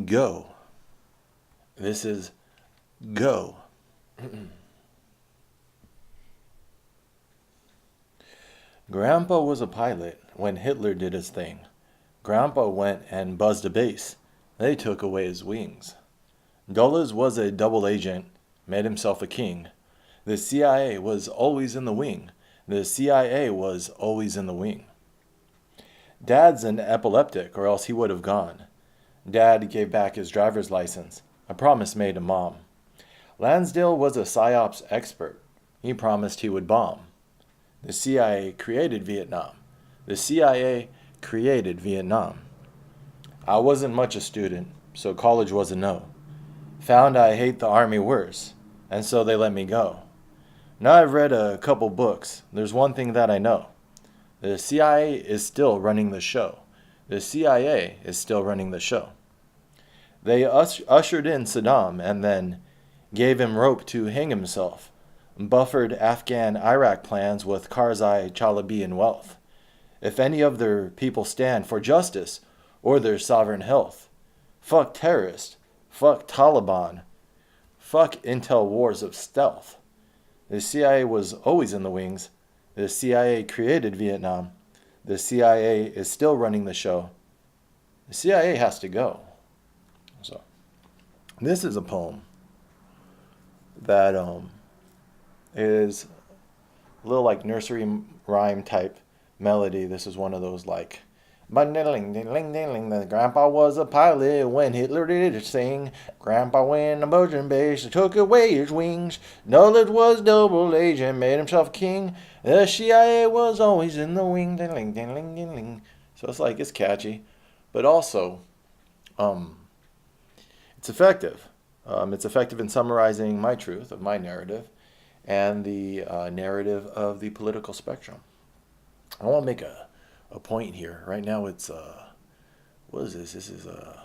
Go. This is go. Grandpa was a pilot when Hitler did his thing. Grandpa went and buzzed a base. They took away his wings. Dulles was a double agent, made himself a king. The CIA was always in the wing. The CIA was always in the wing. Dad's an epileptic, or else he would have gone. Dad gave back his driver's license, a promise made to Mom. Lansdale was a PSYOPs expert. He promised he would bomb. The CIA created Vietnam. The CIA created Vietnam. I wasn't much a student, so college was a no. Found I hate the Army worse, and so they let me go. Now I've read a couple books. There's one thing that I know. The CIA is still running the show. The CIA is still running the show. They ushered in Saddam and then gave him rope to hang himself, buffered Afghan-Iraq plans with Karzai Chalabian wealth. If any of their people stand for justice or their sovereign health, fuck terrorists, fuck Taliban, fuck intel wars of stealth. The CIA was always in the wings. The CIA created Vietnam. The CIA is still running the show. The CIA has to go. So, this is a poem that is a little like nursery rhyme type melody. This is one of those like, the grandpa was a pilot when Hitler did his thing. Grandpa went on Belgian base, took away his wings. Dulles was double agent, made himself king. The CIA was always in the wing. So it's like, it's catchy, but also, it's effective. It's effective in summarizing my truth of my narrative and the narrative of the political spectrum. I want to make a point here. Right now it's, what is this? This is, it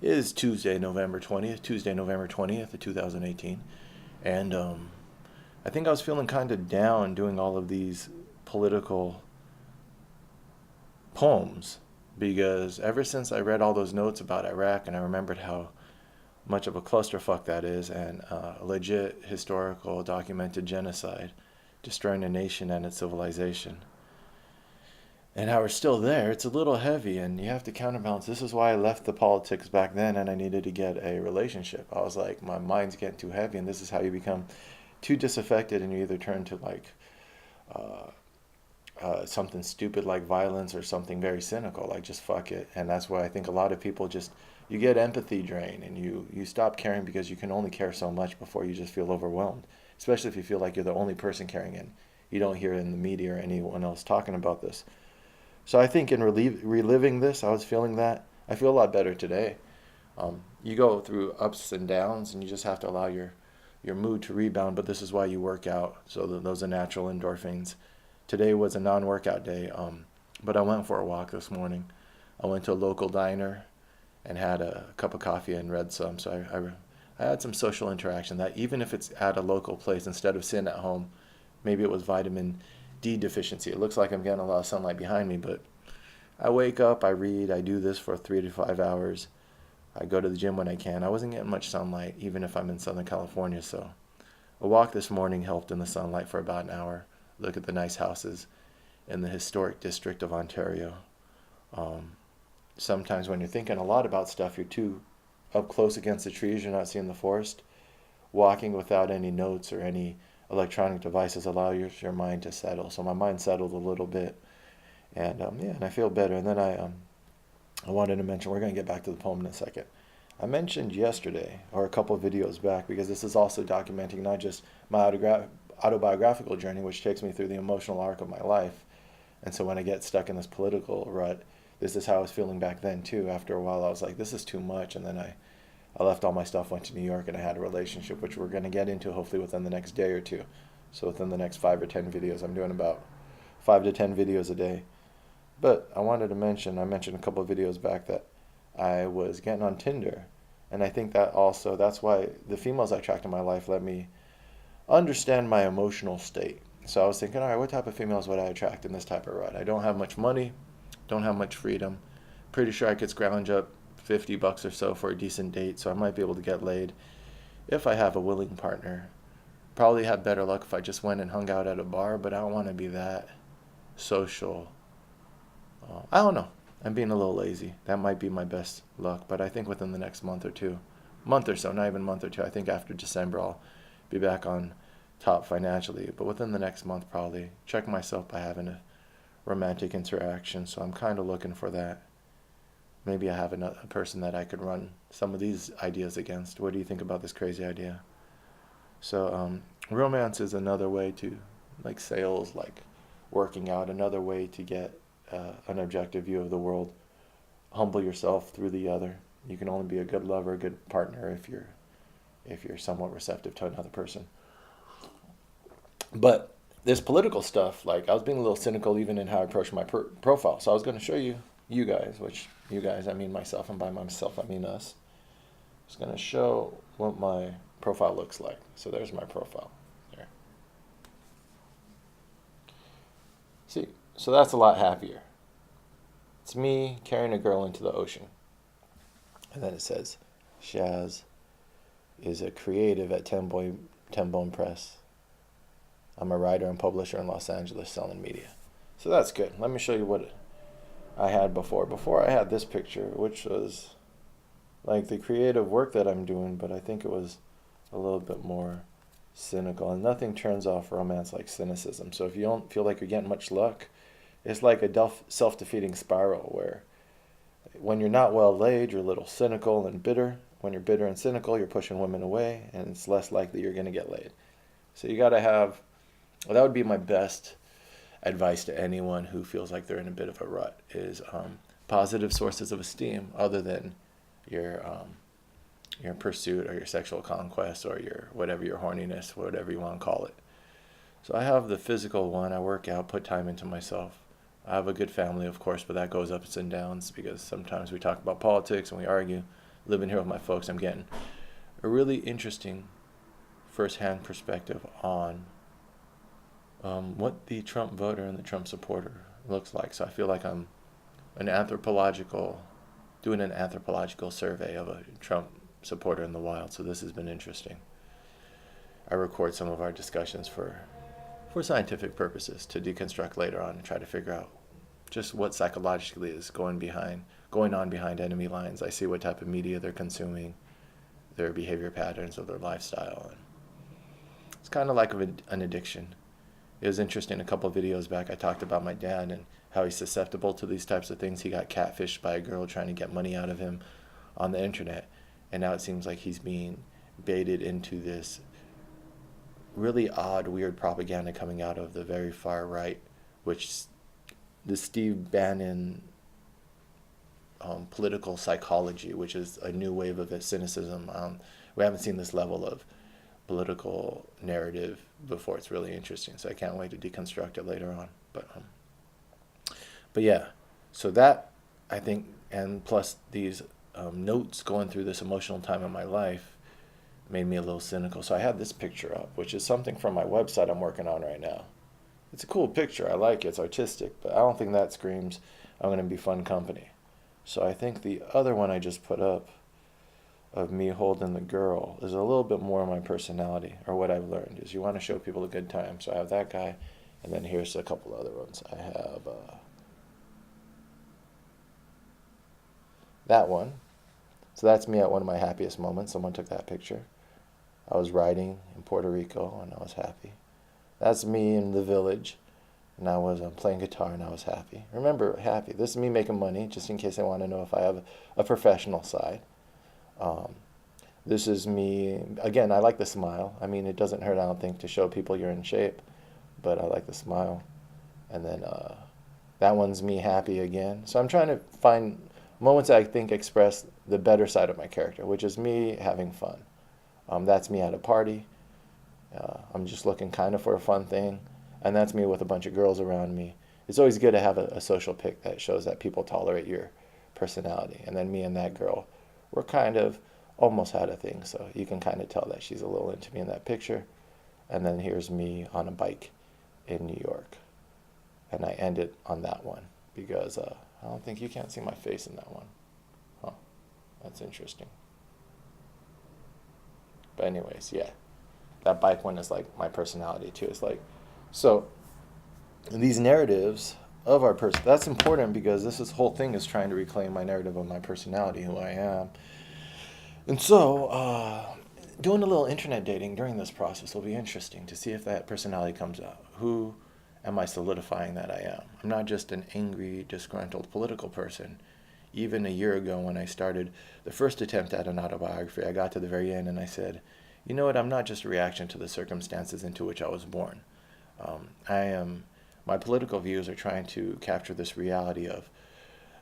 is Tuesday, November 20th of 2018. And I think I was feeling kind of down doing all of these political poems because ever since I read all those notes about Iraq and I remembered how much of a clusterfuck that is and legit historical documented genocide destroying a nation and its civilization, and how we're still there, it's a little heavy and you have to counterbalance. This is why I left the politics back then and I needed to get a relationship. I was like, my mind's getting too heavy, and this is how you become too disaffected and you either turn to like something stupid like violence or something very cynical like just fuck it. And that's why I think a lot of people just, you get empathy drain and you stop caring because you can only care so much before you just feel overwhelmed, especially if you feel like you're the only person caring and you don't hear in the media or anyone else talking about this. So I think in reliving this, I was feeling that. I feel a lot better today. You go through ups and downs, and you just have to allow your mood to rebound, but this is why you work out, so those are natural endorphins. Today was a non-workout day, but I went for a walk this morning. I went to a local diner and had a cup of coffee and read some, so I had some social interaction that even if it's at a local place instead of sitting at home, maybe it was vitamin D deficiency. It looks like I'm getting a lot of sunlight behind me, but I wake up, I read, I do this for 3 to 5 hours. I go to the gym when I can. I wasn't getting much sunlight, even if I'm in Southern California, so a walk this morning helped in the sunlight for about an hour. Look at the nice houses in the historic district of Ontario. Sometimes when you're thinking a lot about stuff, you're too up close against the trees, you're not seeing the forest. Walking without any notes or any electronic devices allow your mind to settle. So my mind settled a little bit, and and I feel better. And then I wanted to mention, we're going to get back to the poem in a second. I mentioned yesterday, or a couple of videos back, because this is also documenting not just my autobiographical journey, which takes me through the emotional arc of my life. And so when I get stuck in this political rut, this is how I was feeling back then too. After a while, I was like, this is too much. And then I left all my stuff, went to New York, and I had a relationship, which we're going to get into hopefully within the next day or two. So within the next 5 or 10 videos, I'm doing about 5 to 10 videos a day. But I wanted to mention, I mentioned a couple of videos back that I was getting on Tinder. And I think that also, that's why the females I attract in my life let me understand my emotional state. So I was thinking, all right, what type of females would I attract in this type of rut? I don't have much money, don't have much freedom. Pretty sure I could scrounge up $50 or so for a decent date, so I might be able to get laid if I have a willing partner. Probably have better luck if I just went and hung out at a bar, but I don't want to be that social. I don't know. I'm being a little lazy. That might be my best luck, but I think within the next month or so, not even a month or two, I think after December I'll be back on top financially. But within the next month, probably check myself by having a romantic interaction. So I'm kind of looking for that. Maybe I have a person that I could run some of these ideas against. What do you think about this crazy idea? So romance is another way to, like sales, like working out, another way to get an objective view of the world. Humble yourself through the other. You can only be a good lover, a good partner if you're somewhat receptive to another person. But this political stuff, like I was being a little cynical even in how I approached my profile. So I was going to show you guys, which you guys, I mean myself, and by myself, I mean us. I was going to show what my profile looks like. So there's my profile there. See, so that's a lot happier. It's me carrying a girl into the ocean. And then it says, Shaz is a creative at Ten Bone Press. I'm a writer and publisher in Los Angeles selling media. So that's good. Let me show you what I had before. Before I had this picture, which was like the creative work that I'm doing, but I think it was a little bit more cynical. And nothing turns off romance like cynicism. So if you don't feel like you're getting much luck, it's like a self-defeating spiral where when you're not well laid, you're a little cynical and bitter. When you're bitter and cynical, you're pushing women away, and it's less likely you're going to get laid. So you got to have, well, that would be my best advice to anyone who feels like they're in a bit of a rut, is positive sources of esteem other than your pursuit or your sexual conquest or your whatever, your horniness, whatever you want to call it. So I have the physical one. I work out, put time into myself. I have a good family, of course, but that goes ups and downs because sometimes we talk about politics and we argue. Living here with my folks, I'm getting a really interesting first-hand perspective on what the Trump voter and the Trump supporter looks like. So I feel like I'm doing an anthropological survey of a Trump supporter in the wild. So this has been interesting. I record some of our discussions for scientific purposes to deconstruct later on and try to figure out just what psychologically is going on behind enemy lines. I see what type of media they're consuming, their behavior patterns of their lifestyle. And it's kind of like an addiction. It was interesting, a couple of videos back I talked about my dad and how he's susceptible to these types of things. He got catfished by a girl trying to get money out of him on the internet, and now it seems like he's being baited into this really odd, weird propaganda coming out of the very far right, which the Steve Bannon political psychology, which is a new wave of cynicism. We haven't seen this level of political narrative before. It's really interesting, so I can't wait to deconstruct it later on. But yeah, so that, I think, and plus these notes going through this emotional time in my life made me a little cynical. So I had this picture up, which is something from my website I'm working on right now. It's a cool picture. I like it. It's artistic, but I don't think that screams I'm going to be fun company. So I think the other one I just put up of me holding the girl is a little bit more of my personality, or what I've learned is you want to show people a good time. So I have that guy, and then here's a couple other ones. I have that one. So that's me at one of my happiest moments. Someone took that picture. I was riding in Puerto Rico, and I was happy. That's me in the village, and I was playing guitar, and I was happy. Remember, happy. This is me making money, just in case I want to know if I have a professional side. This is me, again, I like the smile. I mean, it doesn't hurt, I don't think, to show people you're in shape, but I like the smile. And then that one's me happy again. So I'm trying to find moments that I think express the better side of my character, which is me having fun. That's me at a party. I'm just looking kind of for a fun thing. And that's me with a bunch of girls around me. It's always good to have a social pic that shows that people tolerate your personality. And then me and that girl, we're kind of almost had a thing. So you can kind of tell that she's a little into me in that picture. And then here's me on a bike in New York. And I ended on that one because I don't think you can't see my face in that one. Huh. That's interesting. But anyways, yeah, that bike one is like my personality too. It's like, so these narratives of our person, that's important because this whole thing is trying to reclaim my narrative of my personality, who I am. And so, doing a little internet dating during this process will be interesting to see if that personality comes out. Who am I solidifying that I am? I'm not just an angry, disgruntled political person. Even a year ago, when I started the first attempt at an autobiography, I got to the very end and I said, you know what, I'm not just a reaction to the circumstances into which I was born. My political views are trying to capture this reality of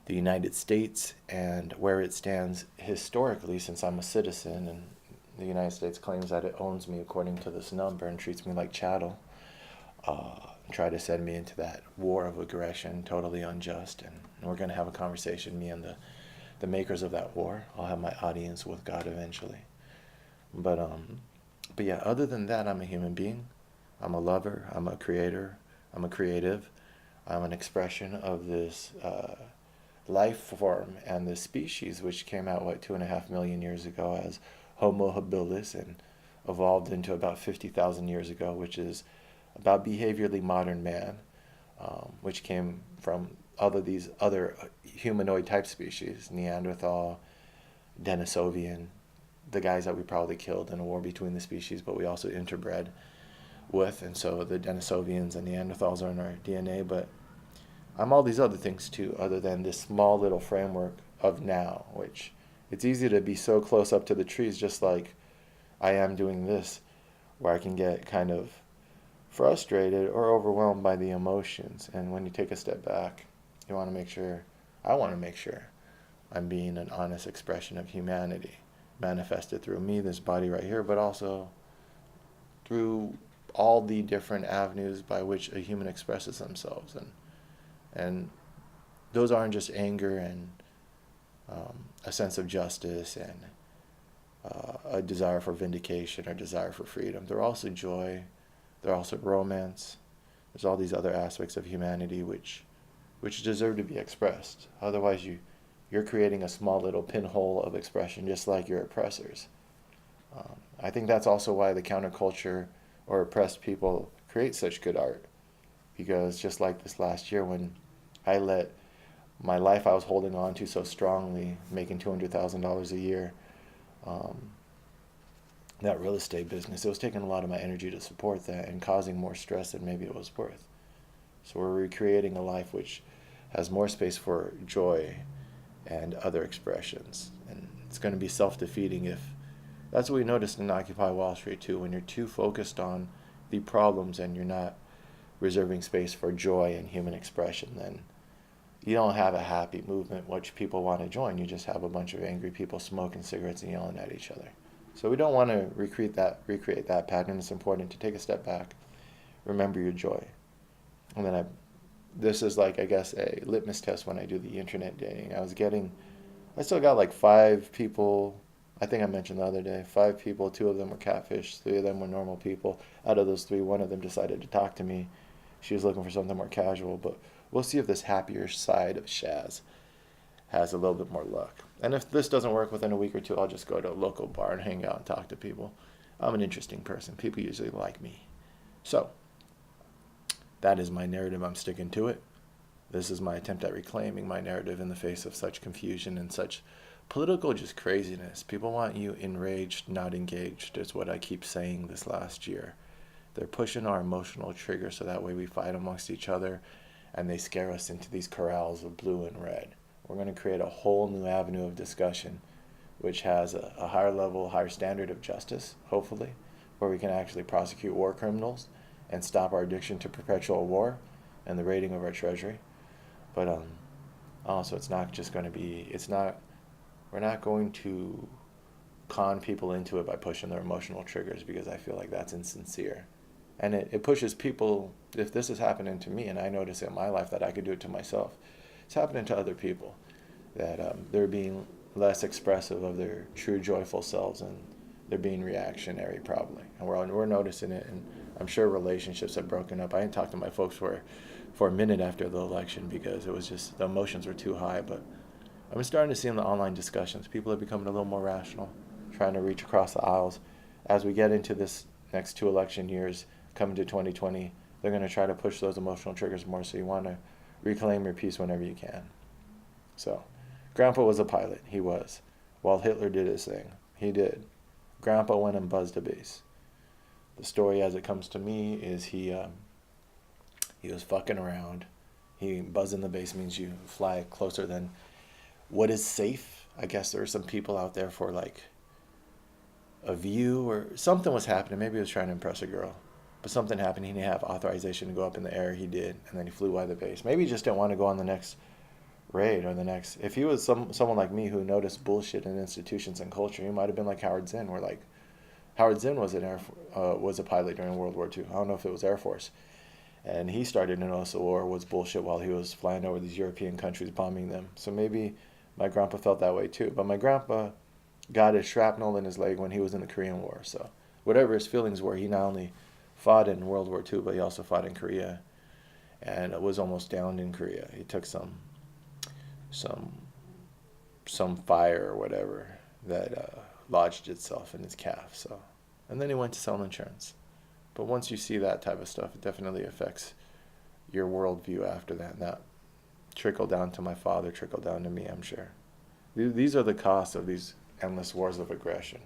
the United States and where it stands historically, since I'm a citizen and the United States claims that it owns me according to this number and treats me like chattel. Try to send me into that war of aggression, totally unjust. And we're going to have a conversation, me and the makers of that war. I'll have my audience with God eventually. But yeah, other than that, I'm a human being. I'm a lover. I'm a creator. I'm a creative. I'm an expression of this life form and this species, which came out, 2.5 million years ago as Homo habilis and evolved into about 50,000 years ago, which is about behaviorally modern man, which came from these other humanoid type species, Neanderthal, Denisovian, the guys that we probably killed in a war between the species, but we also interbred with. And so the Denisovians and Neanderthals are in our DNA, but I'm all these other things too, other than this small little framework of now, which it's easy to be so close up to the trees, just like I am doing this, where I can get kind of frustrated or overwhelmed by the emotions. And when you take a step back, I want to make sure I'm being an honest expression of humanity, manifested through me, this body right here, but also through all the different avenues by which a human expresses themselves. And those aren't just anger and a sense of justice and a desire for vindication or desire for freedom. They're also joy. They're also romance. There's all these other aspects of humanity which deserve to be expressed. Otherwise, you're creating a small little pinhole of expression, just like your oppressors. I think that's also why the counterculture or oppressed people create such good art. Because just like this last year, when I let my life I was holding on to so strongly, making $200,000 a year, that real estate business, it was taking a lot of my energy to support that and causing more stress than maybe it was worth. So we're recreating a life which has more space for joy and other expressions. And it's going to be self-defeating if that's what we noticed in Occupy Wall Street too. When you're too focused on the problems and you're not reserving space for joy and human expression, then you don't have a happy movement which people want to join. You just have a bunch of angry people smoking cigarettes and yelling at each other. So we don't want to recreate that pattern. It's important to take a step back, remember your joy. And then this is like, I guess, a litmus test when I do the internet dating. I still got like 5 people. I think I mentioned the other day, 5 people, 2 of them were catfish, 3 of them were normal people. Out of those 3, 1 of them decided to talk to me. She was looking for something more casual, but we'll see if this happier side of Shaz has a little bit more luck. And if this doesn't work within a week or 2, I'll just go to a local bar and hang out and talk to people. I'm an interesting person. People usually like me. So, that is my narrative. I'm sticking to it. This is my attempt at reclaiming my narrative in the face of such confusion and such political just craziness. People want you enraged, not engaged, is what I keep saying this last year. They're pushing our emotional trigger so that way we fight amongst each other and they scare us into these corrals of blue and red. We're going to create a whole new avenue of discussion which has a higher level, higher standard of justice, hopefully, where we can actually prosecute war criminals and stop our addiction to perpetual war and the raiding of our treasury. But also it's not just going to be, we're not going to con people into it by pushing their emotional triggers, because I feel like that's insincere. And it pushes people, if this is happening to me and I notice in my life that I could do it to myself, it's happening to other people, that they're being less expressive of their true joyful selves and they're being reactionary probably. And we're noticing it, and I'm sure relationships have broken up. I didn't talk to my folks for a minute after the election because it was just, the emotions were too high, but I'm starting to see in the online discussions, people are becoming a little more rational, trying to reach across the aisles. As we get into this next 2 election years, coming to 2020, they're going to try to push those emotional triggers more, so you want to reclaim your peace whenever you can. So, Grandpa was a pilot. He was. While Hitler did his thing. He did. Grandpa went and buzzed a base. The story as it comes to me is he was fucking around. Buzzing the base means you fly closer than what is safe. I guess there are some people out there for like a view or something was happening. Maybe he was trying to impress a girl. But something happened. He didn't have authorization to go up in the air. He did. And then he flew by the base. Maybe he just didn't want to go on the next raid or the next. If he was someone like me who noticed bullshit in institutions and culture, he might have been like Howard Zinn, where like Howard Zinn was was a pilot during World War II. I don't know if it was Air Force. And he started to notice the war was bullshit while he was flying over these European countries, bombing them. So maybe my grandpa felt that way too. But my grandpa got his shrapnel in his leg when he was in the Korean War. So whatever his feelings were, he not only fought in World War II, but he also fought in Korea, and was almost downed in Korea. He took some fire or whatever that lodged itself in his calf. So, and then he went to sell insurance. But once you see that type of stuff, it definitely affects your worldview after that. And that trickled down to my father, trickled down to me, I'm sure. These are the costs of these endless wars of aggression,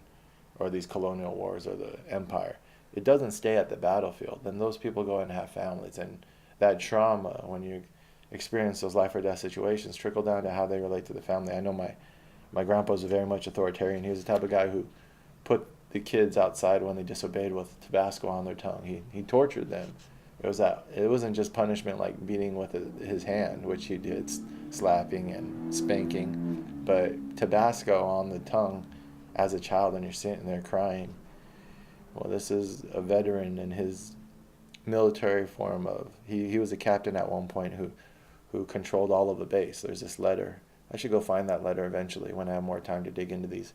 or these colonial wars, or the empire. It doesn't stay at the battlefield. Then those people go and have families. And that trauma, when you experience those life or death situations, trickle down to how they relate to the family. I know my grandpa was very much authoritarian. He was the type of guy who put the kids outside when they disobeyed with Tabasco on their tongue. He tortured them. It wasn't just punishment like beating with his hand, which he did, slapping and spanking, but Tabasco on the tongue as a child, and you're sitting there crying. Well, this is a veteran in his military form of he was a captain at one point who controlled all of the base. There's this letter. I should go find that letter eventually when I have more time to dig into these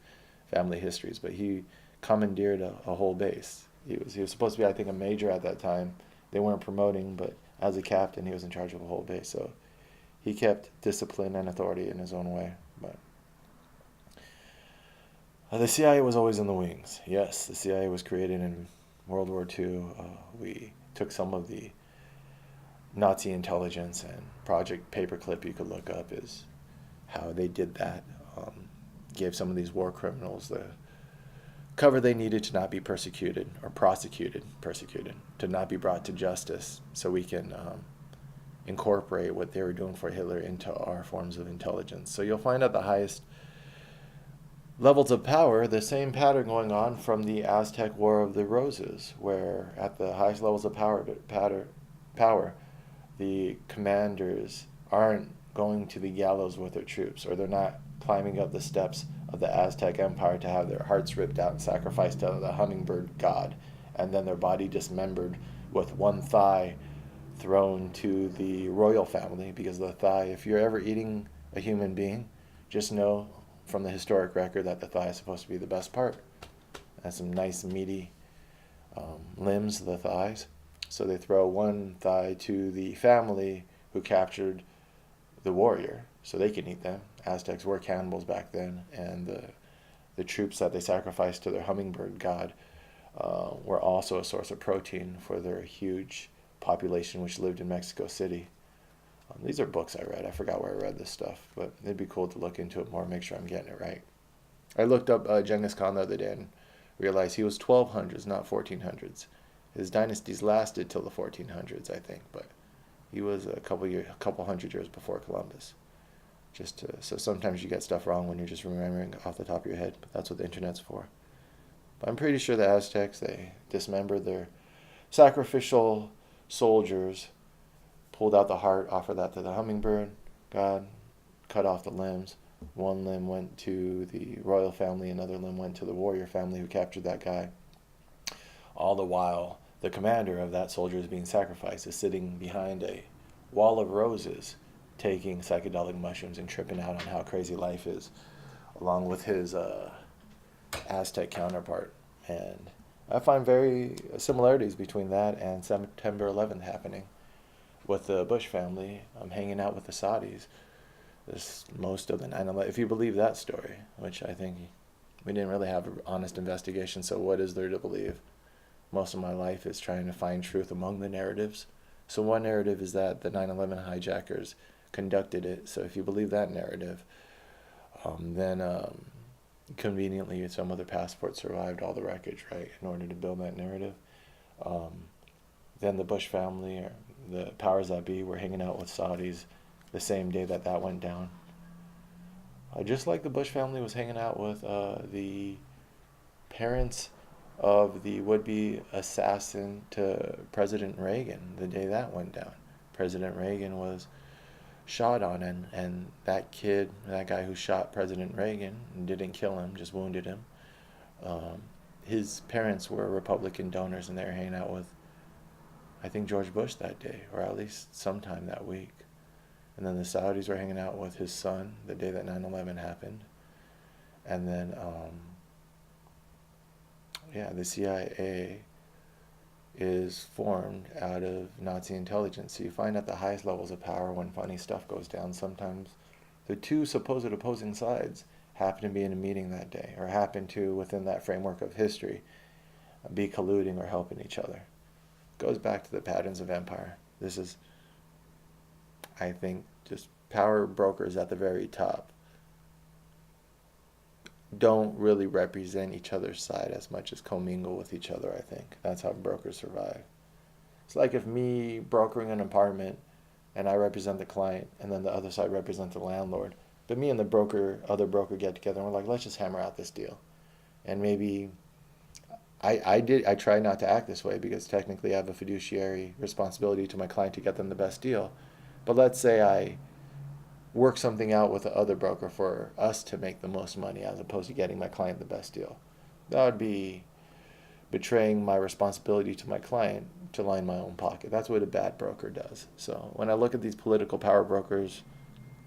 family histories. But he commandeered a whole base. He was supposed to be, I think, a major at that time. They weren't promoting, but as a captain, he was in charge of a whole base. So he kept discipline and authority in his own way. But the CIA was always in the wings. Yes, the CIA was created in World War II. We took some of the Nazi intelligence, and Project Paperclip, you could look up, is how they did that. Gave some of these war criminals the cover they needed to not be persecuted, to not be brought to justice, so we can incorporate what they were doing for Hitler into our forms of intelligence. So you'll find at the highest levels of power the same pattern going on from the Aztec War of the Roses, where at the highest levels of power, the commanders aren't going to the gallows with their troops, or they're not climbing up the steps of the Aztec Empire to have their hearts ripped out and sacrificed to the hummingbird god, and then their body dismembered with one thigh thrown to the royal family, because the thigh, if you're ever eating a human being, just know from the historic record that the thigh is supposed to be the best part. It has some nice meaty limbs, the thighs. So they throw one thigh to the family who captured the warrior, so they can eat them. Aztecs were cannibals back then, and the troops that they sacrificed to their hummingbird god were also a source of protein for their huge population which lived in Mexico City. These are books I read. I forgot where I read this stuff, but it'd be cool to look into it more, make sure I'm getting it right. I looked up Genghis Khan the other day and realized he was 1200s, not 1400s. His dynasties lasted till the 1400s, I think, but he was a couple hundred years before Columbus. So sometimes you get stuff wrong when you're just remembering off the top of your head, but that's what the internet's for. But I'm pretty sure the Aztecs, they dismembered their sacrificial soldiers, pulled out the heart, offered that to the hummingbird god, cut off the limbs. One limb went to the royal family, another limb went to the warrior family who captured that guy. All the while, the commander of that soldier is being sacrificed, is sitting behind a wall of roses, taking psychedelic mushrooms and tripping out on how crazy life is, along with his Aztec counterpart. And I find very similarities between that and September 11th happening with the Bush family. I'm hanging out with the Saudis. this most of the 9/11. If you believe that story, which I think we didn't really have an honest investigation, so what is there to believe? Most of my life is trying to find truth among the narratives. So one narrative is that the 9/11 hijackers conducted it. So if you believe that narrative, then conveniently some other passport survived all the wreckage, right, in order to build that narrative. Then the Bush family, or the powers that be, were hanging out with Saudis the same day that that went down. Just like the Bush family was hanging out with the parents of the would-be assassin to President Reagan the day that went down. President Reagan was shot on, and that kid, that guy who shot President Reagan and didn't kill him, just wounded him, his parents were Republican donors, and they were hanging out with, I think, George Bush that day, or at least sometime that week. And then the Saudis were hanging out with his son the day that 9/11 happened. And then, the CIA is formed out of Nazi intelligence. So you find at the highest levels of power, when funny stuff goes down, sometimes the two supposed opposing sides happen to be in a meeting that day, or happen to, within that framework of history, be colluding or helping each other. It goes back to the patterns of empire. This is, I think, just power brokers at the very top don't really represent each other's side as much as commingle with each other, I think. That's how brokers survive. It's like if me brokering an apartment and I represent the client, and then the other side represents the landlord, but me and the other broker get together and we're like, let's just hammer out this deal. And maybe I try not to act this way because technically I have a fiduciary responsibility to my client to get them the best deal. But let's say I work something out with the other broker for us to make the most money as opposed to getting my client the best deal. That would be betraying my responsibility to my client to line my own pocket. That's what a bad broker does. So when I look at these political power brokers,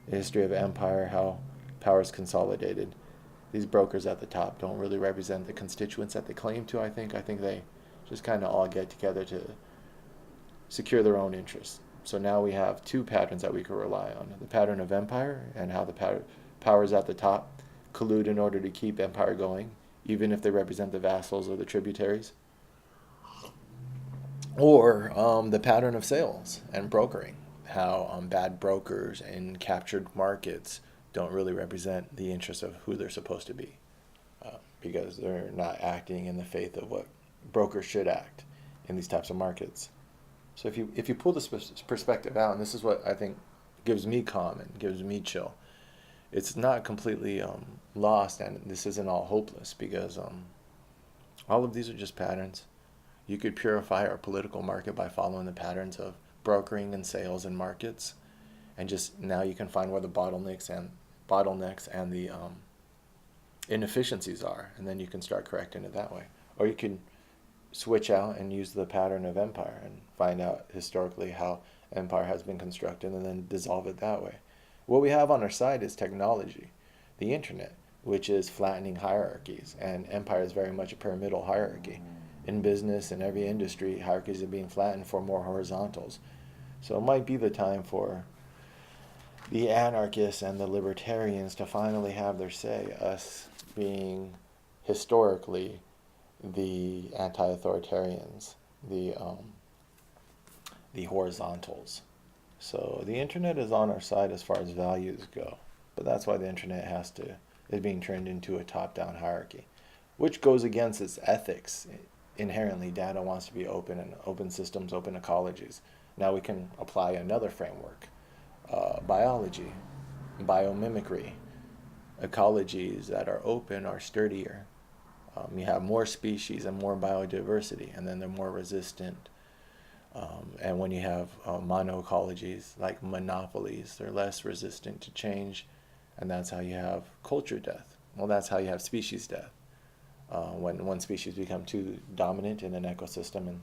the history of empire, how power is consolidated, these brokers at the top don't really represent the constituents that they claim to, I think. I think they just kind of all get together to secure their own interests. So now we have two patterns that we can rely on. The pattern of empire, and how the powers at the top collude in order to keep empire going, even if they represent the vassals or the tributaries. Or the pattern of sales and brokering, how bad brokers in captured markets don't really represent the interests of who they're supposed to be, because they're not acting in the faith of what brokers should act in these types of markets. So if you pull this perspective out, and this is what I think gives me calm and gives me chill, it's not completely lost, and this isn't all hopeless, because all of these are just patterns. You could purify our political market by following the patterns of brokering and sales and markets, and just now you can find where the bottlenecks and the inefficiencies are, and then you can start correcting it that way. Or you can switch out and use the pattern of empire and find out historically how empire has been constructed and then dissolve it that way. What we have on our side is technology, the internet, which is flattening hierarchies, and empire is very much a pyramidal hierarchy. In business and every industry, hierarchies are being flattened for more horizontals. So it might be the time for the anarchists and the libertarians to finally have their say, us being historically the anti-authoritarians, the horizontals. So the internet is on our side as far as values go, but that's why the internet is being turned into a top-down hierarchy, which goes against its ethics. Inherently, data wants to be open, and open systems, open ecologies. Now we can apply another framework, biology, biomimicry. Ecologies that are open are sturdier. You have more species and more biodiversity, and then they're more resistant. And when you have monoecologies, like monopolies, they're less resistant to change, and that's how you have culture death. Well, that's how you have species death. When one species become too dominant in an ecosystem. And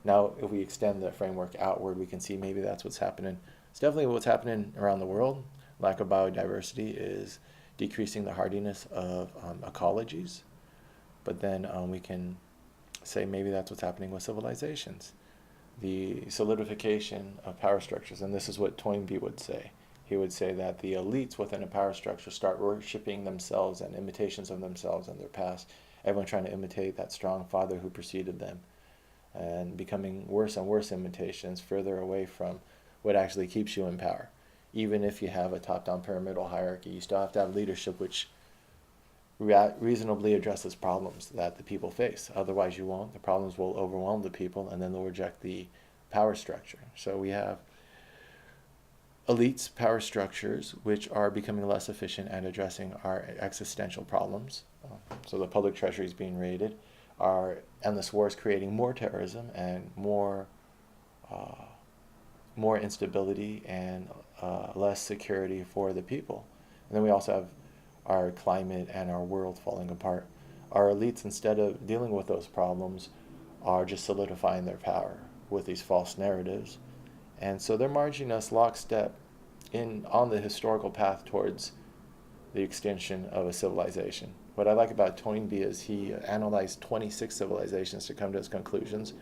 now if we extend the framework outward, we can see maybe that's what's happening. It's definitely what's happening around the world. Lack of biodiversity is decreasing the hardiness of ecologies. But then we can say maybe that's what's happening with civilizations. The solidification of power structures. And this is what Toynbee would say. he would say that the elites within a power structure start worshiping themselves and imitations of themselves and their past. Everyone trying to imitate that strong father who preceded them, and becoming worse and worse imitations further away from what actually keeps you in power. Even if you have a top-down pyramidal hierarchy, you still have to have leadership which reasonably addresses problems that the people face. Otherwise you won't. The problems will overwhelm the people, and then they'll reject the power structure. So we have elites, power structures, which are becoming less efficient at addressing our existential problems. So the public treasury is being raided. Our endless wars creating more terrorism and more instability and less security for the people. And then we also have our climate and our world falling apart. Our elites, instead of dealing with those problems, are just solidifying their power with these false narratives. And so they're marching us lockstep on the historical path towards the extinction of a civilization. What I like about Toynbee is he analyzed 26 civilizations to come to his conclusions.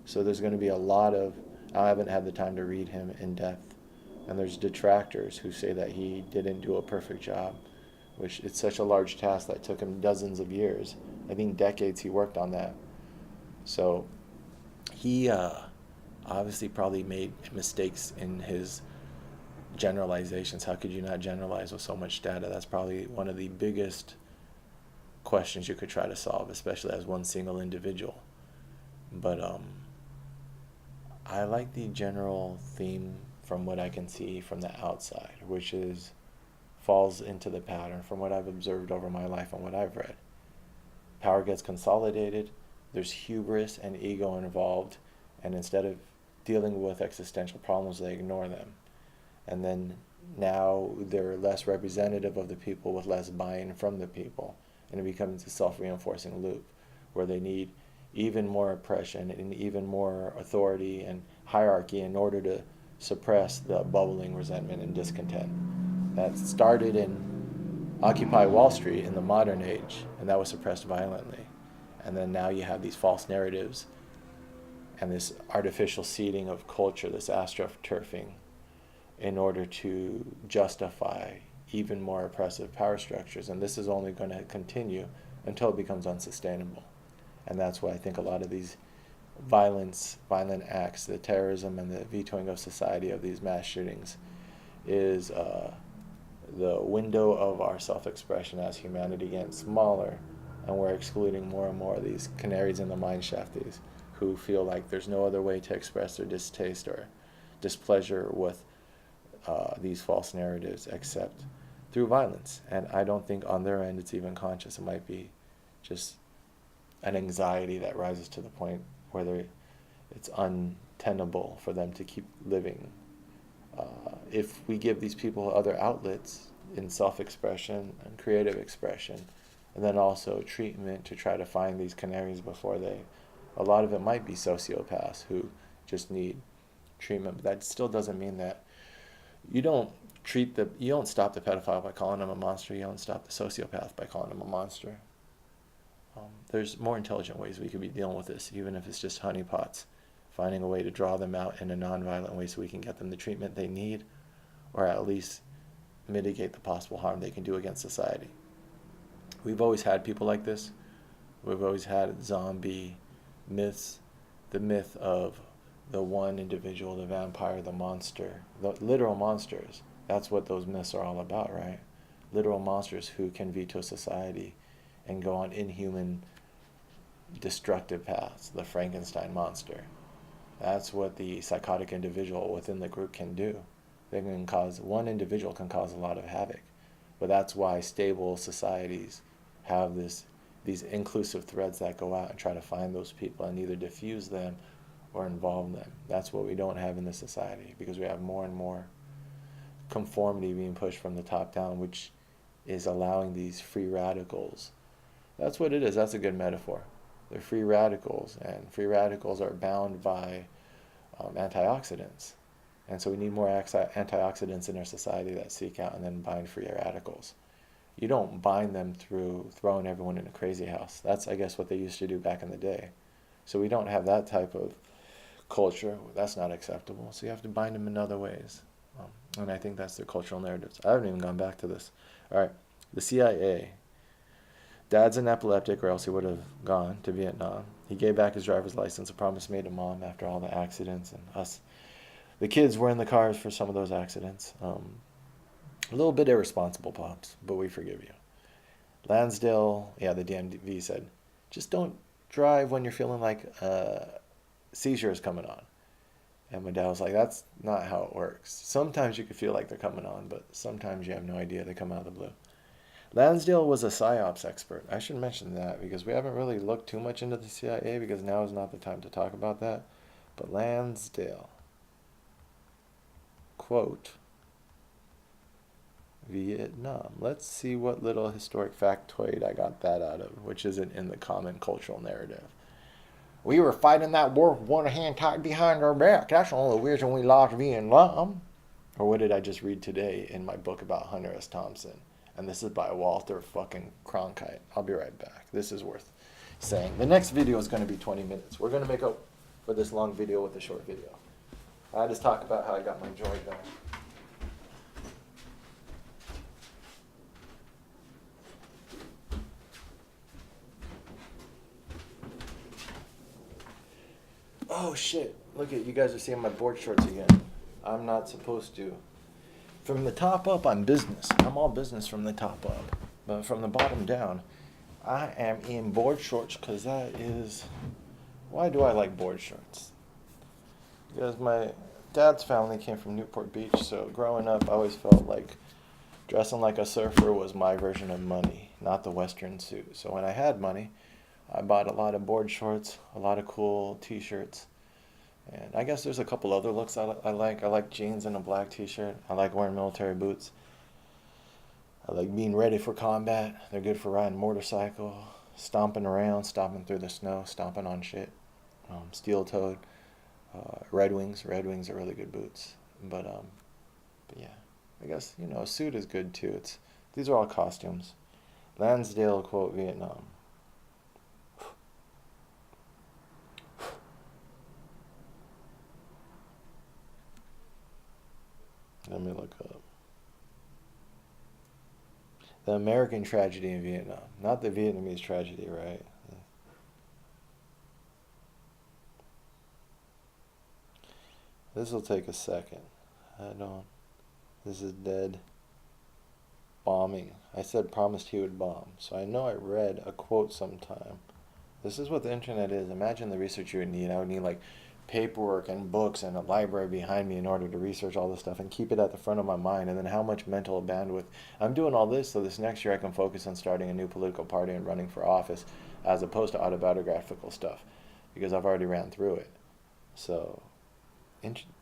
So there's going to be a lot of, I haven't had the time to read him in depth. And there's detractors who say that he didn't do a perfect job, which it's such a large task that took him dozens of years. I think decades he worked on that. So he obviously probably made mistakes in his generalizations. How could you not generalize with so much data? That's probably one of the biggest questions you could try to solve, especially as one single individual. But I like the general theme from what I can see from the outside, which falls into the pattern from what I've observed over my life and what I've read. Power gets consolidated, there's hubris and ego involved, and instead of dealing with existential problems, they ignore them. And then now they're less representative of the people with less buy-in from the people, and it becomes a self-reinforcing loop where they need even more oppression and even more authority and hierarchy in order to suppress the bubbling resentment and discontent that started in Occupy Wall Street in the modern age, and that was suppressed violently. And then now you have these false narratives and this artificial seeding of culture, this astroturfing, in order to justify even more oppressive power structures. And this is only going to continue until it becomes unsustainable. And that's why I think a lot of these violent acts, the terrorism and the vetoing of society of these mass shootings is the window of our self-expression as humanity getting smaller, and we're excluding more and more of these canaries in the mine shafties who feel like there's no other way to express their distaste or displeasure with these false narratives except through violence. And I don't think on their end it's even conscious. It might be just an anxiety that rises to the point where it's untenable for them to keep living. If we give these people other outlets in self-expression and creative expression, and then also treatment to try to find these canaries before a lot of it might be sociopaths who just need treatment, but that still doesn't mean that you don't stop the pedophile by calling him a monster. You don't stop the sociopath by calling him a monster. There's more intelligent ways we could be dealing with this, even if it's just honeypots, finding a way to draw them out in a non-violent way so we can get them the treatment they need, or at least mitigate the possible harm they can do against society. We've always had people like this. We've always had zombie myths, the myth of the one individual, the vampire, the monster, the literal monsters. That's what those myths are all about, right? Literal monsters who can veto society and go on inhuman, destructive paths, the Frankenstein monster. That's what the psychotic individual within the group can do. One individual can cause a lot of havoc. But that's why stable societies have these inclusive threads that go out and try to find those people and either diffuse them or involve them. That's what we don't have in this society, because we have more and more conformity being pushed from the top down, which is allowing these free radicals. That's what it is. That's a good metaphor. They're free radicals, and free radicals are bound by antioxidants. And so we need more antioxidants in our society that seek out and then bind free radicals. You don't bind them through throwing everyone in a crazy house. That's, I guess, what they used to do back in the day. So we don't have that type of culture. That's not acceptable. So you have to bind them in other ways. And I think that's the cultural narratives. I haven't even gone back to this. All right, the CIA. Dad's an epileptic, or else he would have gone to Vietnam. He gave back his driver's license, a promise made to mom after all the accidents, and us. The kids were in the cars for some of those accidents. A little bit irresponsible, Pops, but we forgive you. Lansdale, yeah, the DMV said, just don't drive when you're feeling like a seizure is coming on. And my dad was like, that's not how it works. Sometimes you can feel like they're coming on, but sometimes you have no idea they come out of the blue. Lansdale was a psyops expert. I should mention that because we haven't really looked too much into the CIA because now is not the time to talk about that. But Lansdale, quote, Vietnam. Let's see what little historic factoid I got that out of, which isn't in the common cultural narrative. We were fighting that war with one hand tied behind our back. That's the only reason we lost Vietnam. Or what did I just read today in my book about Hunter S. Thompson? And this is by Walter fucking Cronkite. I'll be right back. This is worth saying. The next video is going to be 20 minutes. We're going to make up for this long video with a short video. I just talk about how I got my joy back. Oh shit, look at you guys are seeing my board shorts again. I'm not supposed to. From the top up, I'm business. I'm all business from the top up. But from the bottom down, I am in board shorts because that is... Why do I like board shorts? Because my dad's family came from Newport Beach, so growing up I always felt like dressing like a surfer was my version of money, not the Western suit. So when I had money, I bought a lot of board shorts, a lot of cool t-shirts. And I guess there's a couple other looks I like. I like jeans and a black t-shirt. I like wearing military boots. I like being ready for combat. They're good for riding motorcycle, stomping around, stomping through the snow, stomping on shit. Steel-toed. Red Wings. Red Wings are really good boots. But yeah, I guess, a suit is good too. These are all costumes. Lansdale, quote, Vietnam. Let me look up. The American tragedy in Vietnam. Not the Vietnamese tragedy, right? This will take a second. This is dead. Bombing. I said promised he would bomb. So I know I read a quote sometime. This is what the internet is. Imagine the research you would need. I would need like paperwork and books and a library behind me in order to research all this stuff and keep it at the front of my mind. And then how much mental bandwidth. I'm doing all this so this next year I can focus on starting a new political party and running for office as opposed to autobiographical stuff because I've already ran through it. So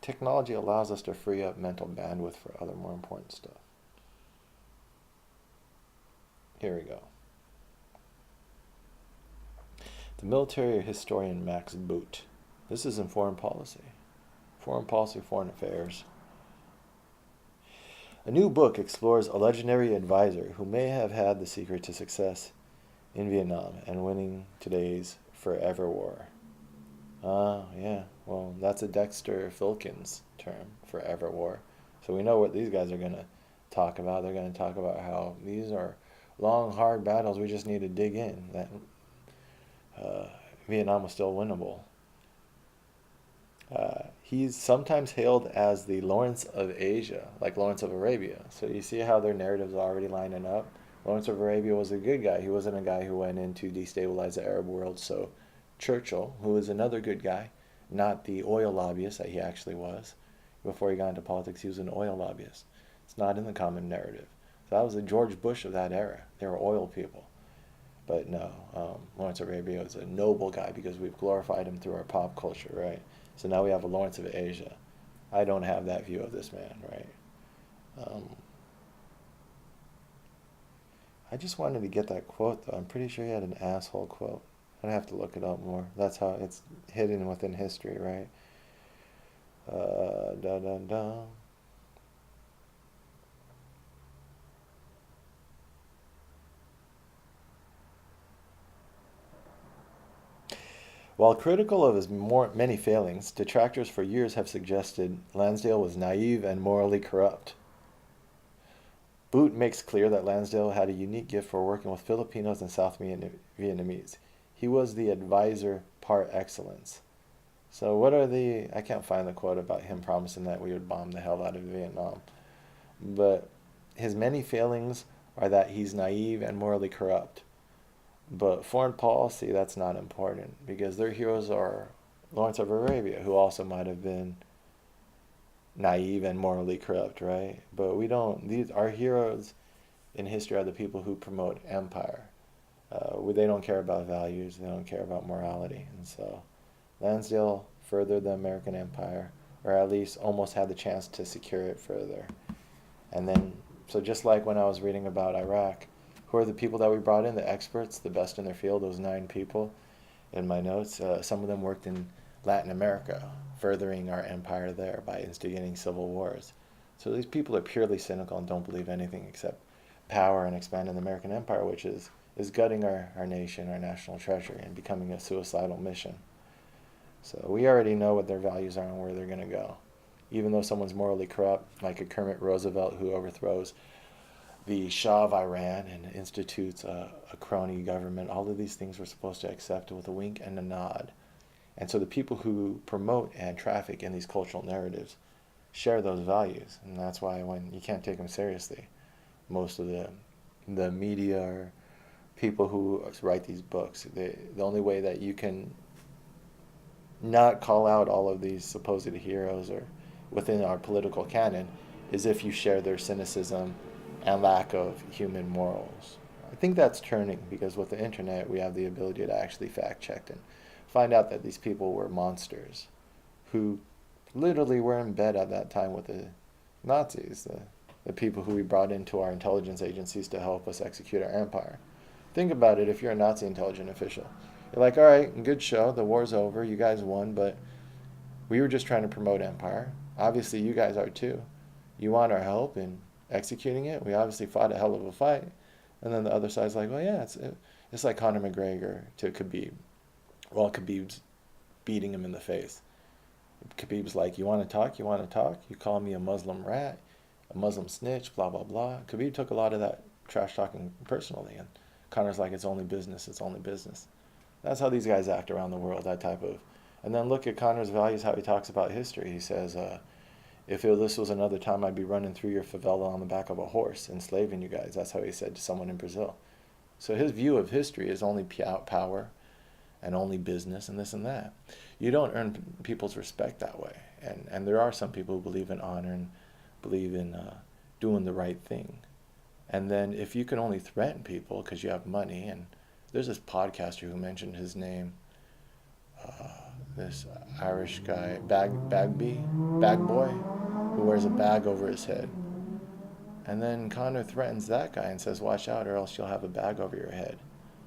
technology allows us to free up mental bandwidth for other more important stuff. Here we go. The military historian Max Boot. This is in foreign policy. Foreign policy, foreign affairs. A new book explores a legendary advisor who may have had the secret to success in Vietnam and winning today's forever war. Yeah. Well, that's a Dexter Filkins term, forever war. So we know what these guys are going to talk about. They're going to talk about how these are long, hard battles. We just need to dig in. That Vietnam was still winnable. He's sometimes hailed as the Lawrence of Asia, like Lawrence of Arabia. So you see how their narratives are already lining up. Lawrence of Arabia was a good guy. He wasn't a guy who went in to destabilize the Arab world. So Churchill, who was another good guy, not the oil lobbyist that he actually was. Before he got into politics, he was an oil lobbyist. It's not in the common narrative. So that was the George Bush of that era. They were oil people. But no, Lawrence of Arabia was a noble guy because we've glorified him through our pop culture, right? So now we have a Lawrence of Asia. I don't have that view of this man, right? I just wanted to get that quote, though. I'm pretty sure he had an asshole quote. I'd have to look it up more. That's how it's hidden within history, right? Da-da-da. While critical of his many failings, detractors for years have suggested Lansdale was naive and morally corrupt. Boot makes clear that Lansdale had a unique gift for working with Filipinos and South Vietnamese. He was the advisor par excellence. So I can't find the quote about him promising that we would bomb the hell out of Vietnam. But his many failings are that he's naive and morally corrupt. But foreign policy, that's not important because their heroes are Lawrence of Arabia, who also might have been naive and morally corrupt, right? But we don't. Our heroes in history are the people who promote empire. They don't care about values. They don't care about morality, and so Lansdale furthered the American empire, or at least almost had the chance to secure it further. And then, so just like when I was reading about Iraq, who are the people that we brought in? The experts, the best in their field. Those 9 people in my notes. Some of them worked in Latin America, furthering our empire there by instigating civil wars. So these people are purely cynical and don't believe anything except power and expanding the American empire, which is gutting our nation, our national treasure, and becoming a suicidal mission. So we already know what their values are and where they're going to go. Even though someone's morally corrupt, like a Kermit Roosevelt who overthrows the Shah of Iran and institutes a crony government, all of these things we're supposed to accept with a wink and a nod. And so the people who promote and traffic in these cultural narratives share those values. And that's why when you can't take them seriously, most of the media or people who write these books, the only way that you can not call out all of these supposed heroes or within our political canon is if you share their cynicism and lack of human morals. I think that's turning because with the internet we have the ability to actually fact check and find out that these people were monsters who literally were in bed at that time with the Nazis, the people who we brought into our intelligence agencies to help us execute our empire. Think about it if you're a Nazi intelligence official. You're like, all right, good show, the war's over, you guys won, but we were just trying to promote empire. Obviously you guys are too. You want our help in executing it? We obviously fought a hell of a fight. And then the other side's like, well, yeah, it's like Conor McGregor to Khabib. Well, Khabib's beating him in the face. Khabib's like, you want to talk? You want to talk? You call me a Muslim rat, a Muslim snitch, blah, blah, blah. Khabib took a lot of that trash talking personally. And Conor's like, it's only business. It's only business. That's how these guys act around the world, that type of. And then look at Conor's values, how he talks about history. He says, if this was another time, I'd be running through your favela on the back of a horse, enslaving you guys. That's how he said to someone in Brazil. So his view of history is only power and only business and this and that. You don't earn people's respect that way. And there are some people who believe in honor and believe in doing the right thing. And then if you can only threaten people because you have money, and there's this podcaster who mentioned his name, this Irish guy, Bag Boy, who wears a bag over his head. And then Conor threatens that guy and says, watch out or else you'll have a bag over your head.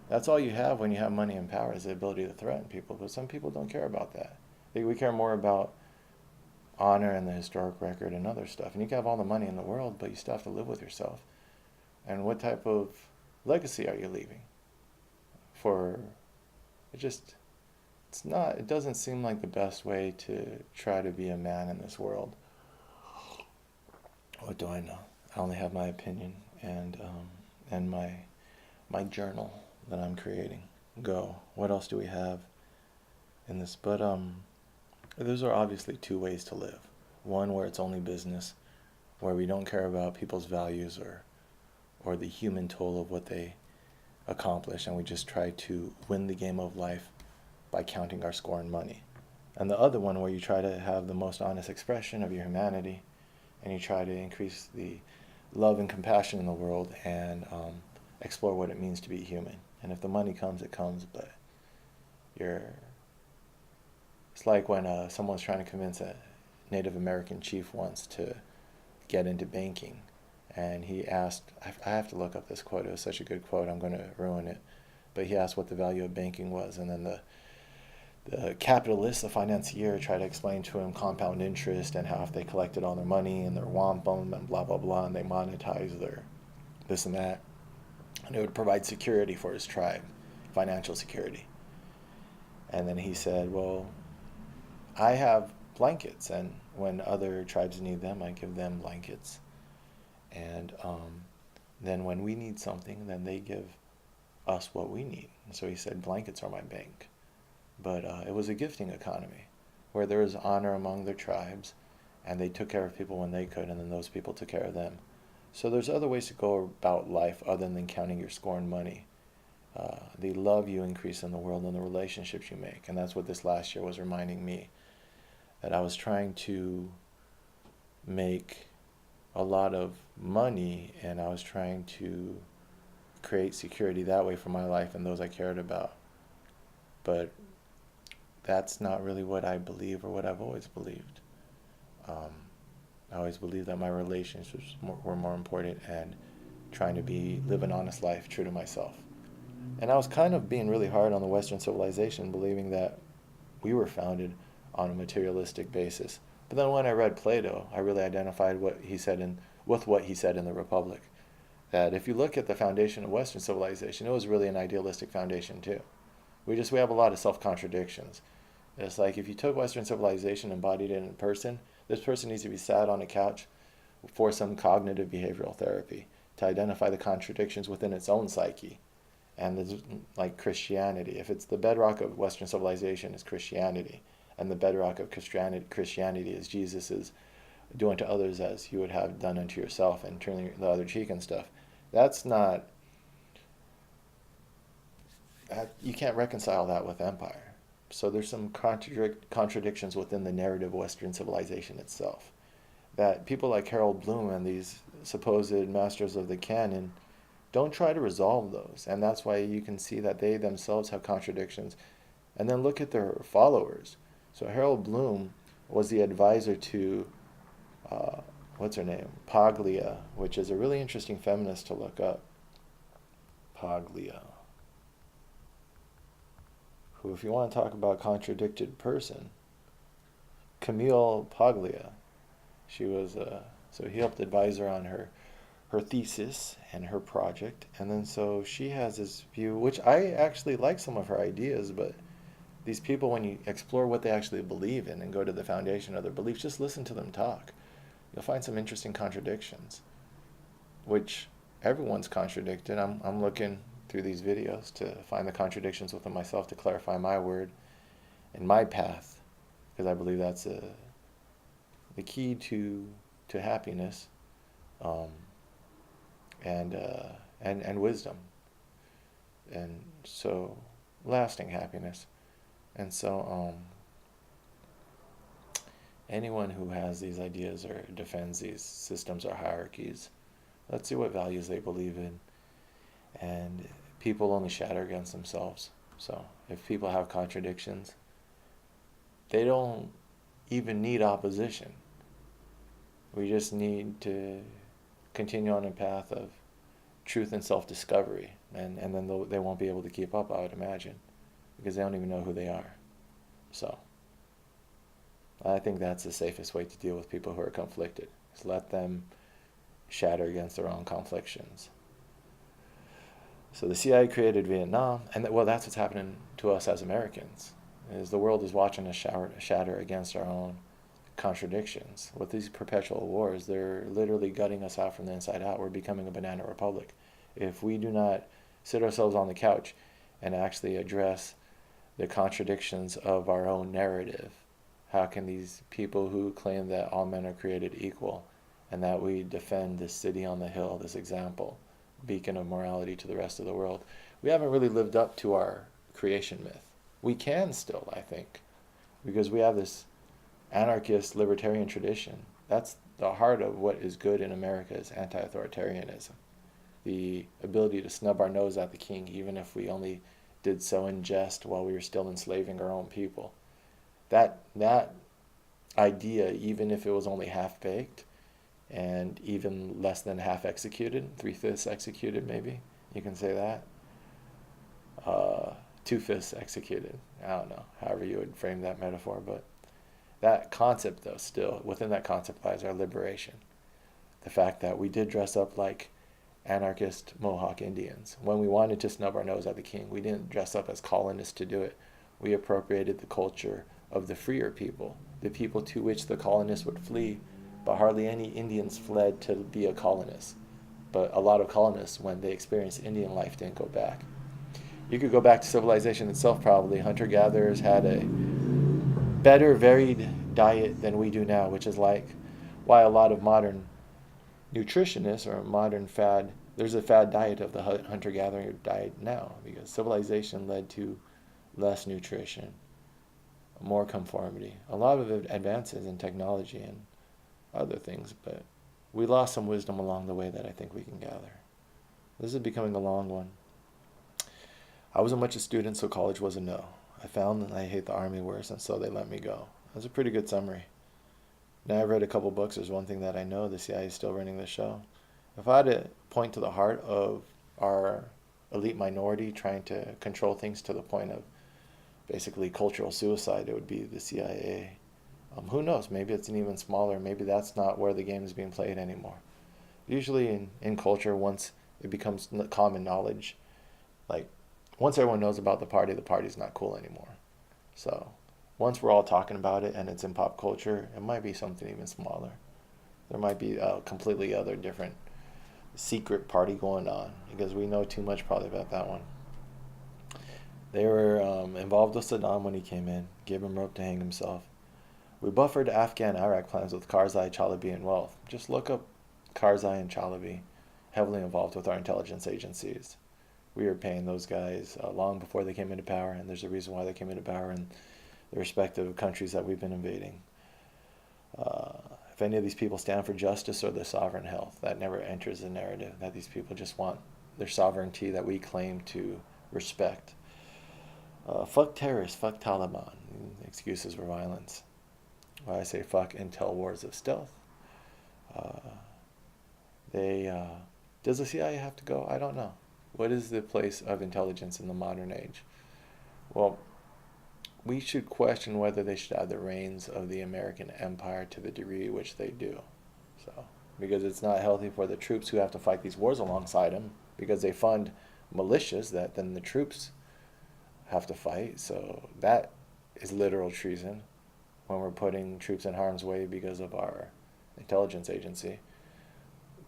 That's all you have when you have money and power, is the ability to threaten people. But some people don't care about that. We care more about honor and the historic record and other stuff. And you can have all the money in the world, but you still have to live with yourself. And what type of legacy are you leaving? It doesn't seem like the best way to try to be a man in this world. What do I know? I only have my opinion and my journal that I'm creating. Go. What else do we have in this? But those are obviously 2 ways to live. One where it's only business, where we don't care about people's values or the human toll of what they accomplish, and we just try to win the game of life by counting our score in money. And the other one where you try to have the most honest expression of your humanity, and you try to increase the love and compassion in the world and explore what it means to be human. And if the money comes, it comes, but it's like when someone's trying to convince a Native American chief once to get into banking. And he asked, I have to look up this quote, it was such a good quote, I'm going to ruin it. But he asked what the value of banking was, and then the capitalist, the financier, tried to explain to him compound interest and how if they collected all their money and their wampum and blah, blah, blah, and they monetized their this and that, and it would provide security for his tribe, financial security. And then he said, well, I have blankets, and when other tribes need them, I give them blankets. And then when we need something, then they give us what we need. And so he said, blankets are my bank. But it was a gifting economy where there was honor among their tribes, and they took care of people when they could, and then those people took care of them. So there's other ways to go about life other than counting your scorned money. The love you increase in the world and the relationships you make. And that's what this last year was reminding me, that I was trying to make a lot of money, and I was trying to create security that way for my life and those I cared about. But that's not really what I believe or what I've always believed. I always believed that my relationships were more important, and trying to live an honest life, true to myself. And I was kind of being really hard on the Western civilization, believing that we were founded on a materialistic basis. But then when I read Plato, I really identified with what he said in the Republic. That if you look at the foundation of Western civilization, it was really an idealistic foundation too. We have a lot of self-contradictions. It's like if you took Western civilization and embodied it in a person, this person needs to be sat on a couch for some cognitive behavioral therapy to identify the contradictions within its own psyche. And there's like Christianity. If it's the bedrock of Western civilization is Christianity, and the bedrock of Christianity is Jesus is doing to others as you would have done unto yourself, and turning the other cheek and stuff. That's not, you can't reconcile that with empire. So there's some contradictions within the narrative of Western civilization itself, that people like Harold Bloom and these supposed masters of the canon don't try to resolve those. And that's why you can see that they themselves have contradictions. And then look at their followers. So Harold Bloom was the advisor to, what's her name? Paglia, which is a really interesting feminist to look up. Paglia. Who, if you want to talk about contradicted person, Camille Paglia. She was, so he helped advise her on her thesis and her project. And then so she has this view, which I actually like some of her ideas, but these people, when you explore what they actually believe in and go to the foundation of their beliefs, just listen to them talk. You'll find some interesting contradictions, which everyone's contradicted. I'm looking through these videos to find the contradictions within myself to clarify my word and my path, because I believe that's the key to happiness, and wisdom, and so lasting happiness. And so anyone who has these ideas or defends these systems or hierarchies, let's see what values they believe in. And people only shatter against themselves. So if people have contradictions, they don't even need opposition. We just need to continue on a path of truth and self-discovery. And then they won't be able to keep up, I would imagine, because they don't even know who they are. So I think that's the safest way to deal with people who are conflicted, is let them shatter against their own conflictions. So the CIA created Vietnam, and well, that's what's happening to us as Americans, is the world is watching us shatter against our own contradictions. With these perpetual wars, they're literally gutting us out from the inside out. We're becoming a banana republic. If we do not sit ourselves on the couch and actually address the contradictions of our own narrative, how can these people who claim that all men are created equal and that we defend this city on the hill, this example, beacon of morality to the rest of the world, we haven't really lived up to our creation myth. We can still, I think, because we have this anarchist libertarian tradition. That's the heart of what is good in America, is anti-authoritarianism. The ability to snub our nose at the king, even if we only did so in jest while we were still enslaving our own people. That idea, even if it was only half-baked and even less than half executed, 3/5 executed maybe, you can say that, 2/5 executed, I don't know, however you would frame that metaphor, but that concept, though, still, within that concept lies our liberation. The fact that we did dress up like anarchist Mohawk Indians. When we wanted to snub our nose at the king, we didn't dress up as colonists to do it. We appropriated the culture of the freer people, the people to which the colonists would flee, but hardly any Indians fled to be a colonist. But a lot of colonists, when they experienced Indian life, didn't go back. You could go back to civilization itself probably. Hunter gatherers had a better, varied diet than we do now, which is like why a lot of modern nutritionists or modern fad, there's a fad diet of the hunter gatherer diet now, because civilization led to less nutrition, more conformity, a lot of advances in technology and other things, but we lost some wisdom along the way that I think we can gather. This is becoming a long one. I wasn't much a student, so college was a no. I found that I hate the Army worse, and so they let me go. That's a pretty good summary. Now I've read a couple books. There's one thing that I know: the CIA is still running the show. If I had to point to the heart of our elite minority trying to control things to the point of basically cultural suicide, it would be the CIA. Who knows? Maybe it's an even smaller. Maybe that's not where the game is being played anymore. Usually in culture, once it becomes common knowledge, like once everyone knows about the party's not cool anymore. So once we're all talking about it and it's in pop culture, it might be something even smaller. There might be a completely other different secret party going on because we know too much probably about that one. They were involved with Saddam when he came in, gave him rope to hang himself. We buffered Afghan-Iraq plans with Karzai, Chalabi, and Wealth. Just look up Karzai and Chalabi, heavily involved with our intelligence agencies. We were paying those guys long before they came into power, and there's a reason why they came into power in the respective countries that we've been invading. If any of these people stand for justice or the sovereign health, that never enters the narrative, that these people just want their sovereignty that we claim to respect. Fuck terrorists, fuck Taliban. Excuses for violence. Why I say fuck intel wars of stealth. Does the CIA have to go? I don't know. What is the place of intelligence in the modern age? Well, we should question whether they should have the reins of the American empire to the degree which they do. So, because it's not healthy for the troops who have to fight these wars alongside them, because they fund militias that then the troops have to fight. So that is literal treason when we're putting troops in harm's way because of our intelligence agency.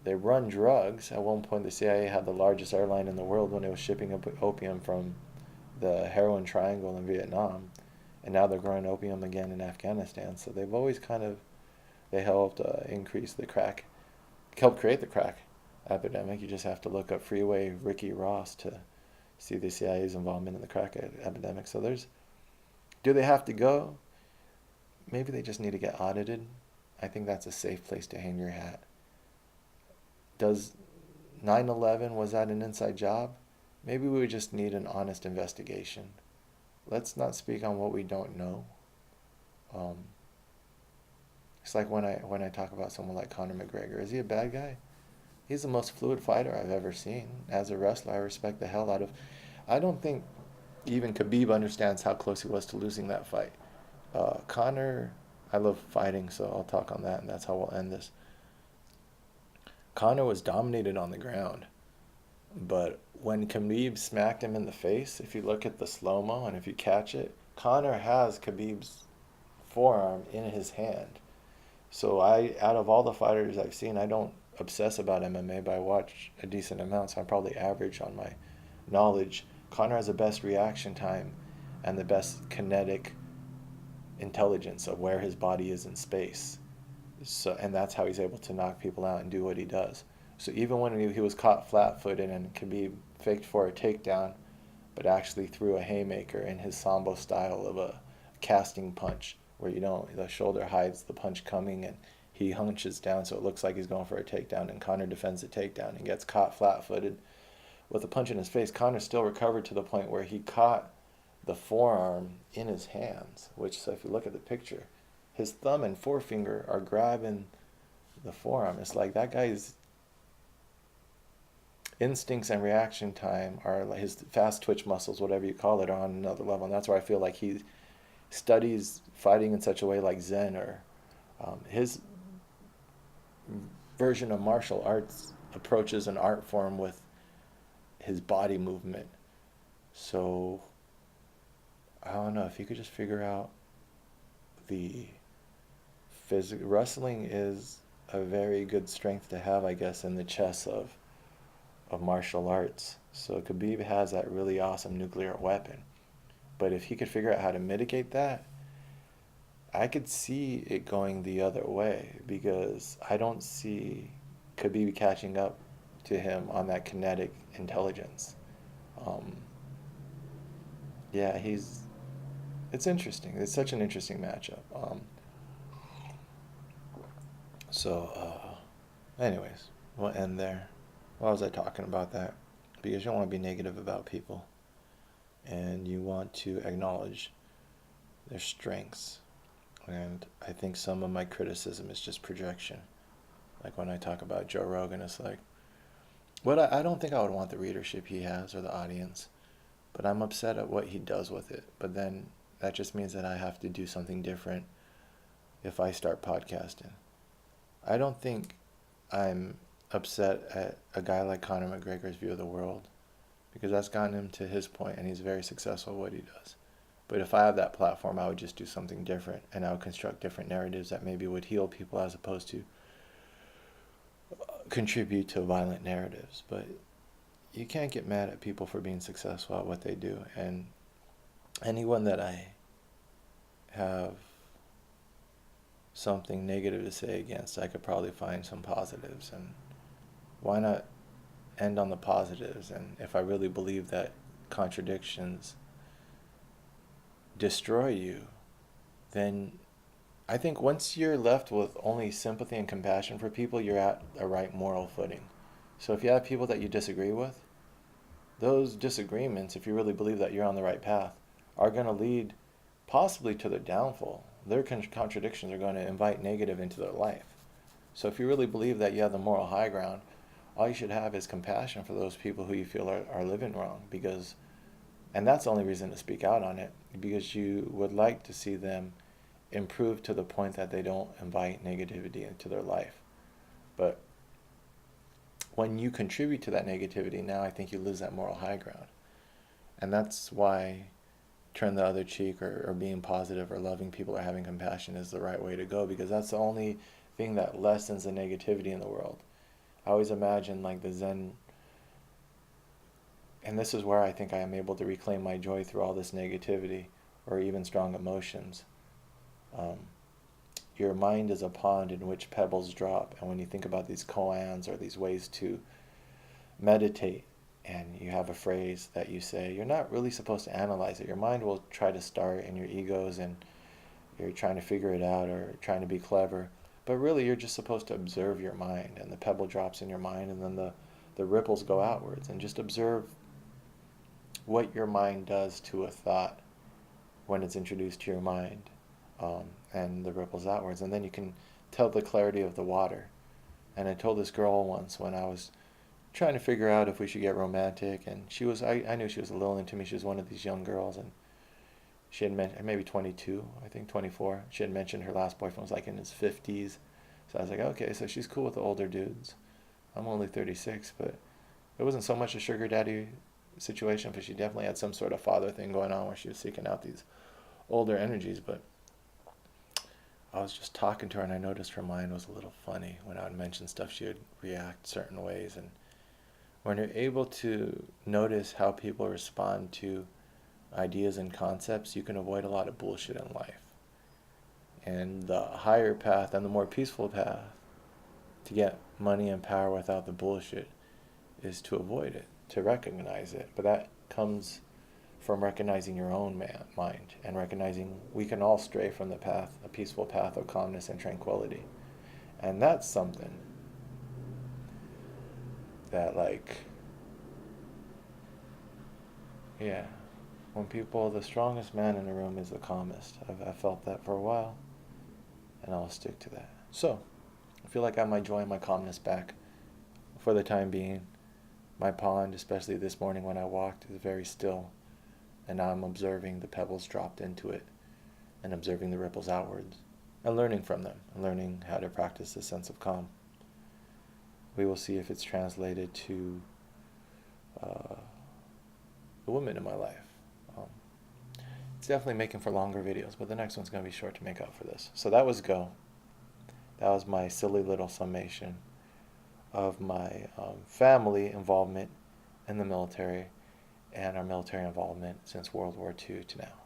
They run drugs. At one point, the CIA had the largest airline in the world when it was shipping opium from the heroin triangle in Vietnam. And now they're growing opium again in Afghanistan. So they've always they helped increase the crack, helped create the crack epidemic. You just have to look up Freeway Ricky Ross to see the CIA's involvement in the crack epidemic. So do they have to go? Maybe they just need to get audited. I think that's a safe place to hang your hat. Does 9/11, was that an inside job? Maybe we would just need an honest investigation. Let's not speak on what we don't know. It's like when I talk about someone like Conor McGregor. Is he a bad guy? He's the most fluid fighter I've ever seen. As a wrestler, I respect the hell out of. I don't think even Khabib understands how close he was to losing that fight. Conor, I love fighting, so I'll talk on that, and that's how we'll end this. Conor was dominated on the ground, but when Khabib smacked him in the face, if you look at the slow-mo and if you catch it, Conor has Khabib's forearm in his hand. So out of all the fighters I've seen, I don't obsess about MMA, but I watch a decent amount, so I'm probably average on my knowledge. Conor has the best reaction time and the best kinetic intelligence of where his body is in space. So, and that's how he's able to knock people out and do what he does. So even when he was caught flat-footed and Khabib faked for a takedown, but actually threw a haymaker in his Sambo style of a casting punch, where the shoulder hides the punch coming and he hunches down so it looks like he's going for a takedown, and Conor defends the takedown and gets caught flat-footed with a punch in his face. Conor still recovered to the point where he caught the forearm in his hands, which, so if you look at the picture, his thumb and forefinger are grabbing the forearm. It's like that guy's instincts and reaction time are like his fast twitch muscles, whatever you call it, are on another level. And that's where I feel like he studies fighting in such a way like Zen, or his version of martial arts approaches an art form with his body movement. So I don't know, if you could just figure out the physical, wrestling is a very good strength to have, I guess, in the chess of martial arts. So Khabib has that really awesome nuclear weapon. But if he could figure out how to mitigate that, I could see it going the other way because I don't see Khabib catching up to him on that kinetic intelligence. Um, yeah, it's interesting. It's such an interesting matchup. Anyways, we'll end there. Why was I talking about that? Because you don't want to be negative about people and you want to acknowledge their strengths. And I think some of my criticism is just projection. Like when I talk about Joe Rogan, it's like, I don't think I would want the readership he has or the audience, but I'm upset at what he does with it. But then that just means that I have to do something different if I start podcasting. I don't think I'm upset at a guy like Conor McGregor's view of the world because that's gotten him to his point and he's very successful at what he does. But if I have that platform, I would just do something different and I would construct different narratives that maybe would heal people as opposed to contribute to violent narratives. But you can't get mad at people for being successful at what they do. And anyone that I have something negative to say against, I could probably find some positives. And why not end on the positives? And if I really believe that contradictions destroy you, then I think once you're left with only sympathy and compassion for people, you're at a right moral footing. So if you have people that you disagree with, those disagreements, if you really believe that you're on the right path, are going to lead possibly to their downfall. Their contradictions are going to invite negative into their life. So if you really believe that you have the moral high ground, all you should have is compassion for those people who you feel are living wrong, and that's the only reason to speak out on it, because you would like to see them improve to the point that they don't invite negativity into their life. But when you contribute to that negativity, now I think you lose that moral high ground. And that's why turn the other cheek, or being positive or loving people or having compassion is the right way to go, because that's the only thing that lessens the negativity in the world. I always imagine like the Zen, and this is where I think I am able to reclaim my joy through all this negativity or even strong emotions. Your mind is a pond in which pebbles drop, and when you think about these koans or these ways to meditate, and you have a phrase that you say, you're not really supposed to analyze it. Your mind will try to start in your egos and you're trying to figure it out or trying to be clever. But really, you're just supposed to observe your mind, and the pebble drops in your mind, and then the ripples go outwards. And just observe what your mind does to a thought when it's introduced to your mind, and the ripples outwards. And then you can tell the clarity of the water. And I told this girl once when I was trying to figure out if we should get romantic, and I knew she was a little into me. She was one of these young girls, and she had mentioned, maybe 22, I think 24. She had mentioned her last boyfriend was like in his 50s. So I was like, okay, so she's cool with the older dudes. I'm only 36, but it wasn't so much a sugar daddy situation, but she definitely had some sort of father thing going on where she was seeking out these older energies. But I was just talking to her, and I noticed her mind was a little funny. When I would mention stuff, she would react certain ways. And when you're able to notice how people respond to ideas and concepts, you can avoid a lot of bullshit in life. And the higher path and the more peaceful path to get money and power without the bullshit is to avoid it, to recognize it. But that comes from recognizing your own mind and recognizing we can all stray from the path, a peaceful path of calmness and tranquility. And that's something that, like, yeah, when people, the strongest man in the room is the calmest. I've felt that for a while, and I'll stick to that. So, I feel like I have my joy and my calmness back for the time being. My pond, especially this morning when I walked, is very still, and now I'm observing the pebbles dropped into it and observing the ripples outwards and learning from them and learning how to practice this sense of calm. We will see if it's translated to the women in my life. it's definitely making for longer videos, but the next one's going to be short to make up for this. So that was Go. That was my silly little summation of my family involvement in the military and our military involvement since World War II to now.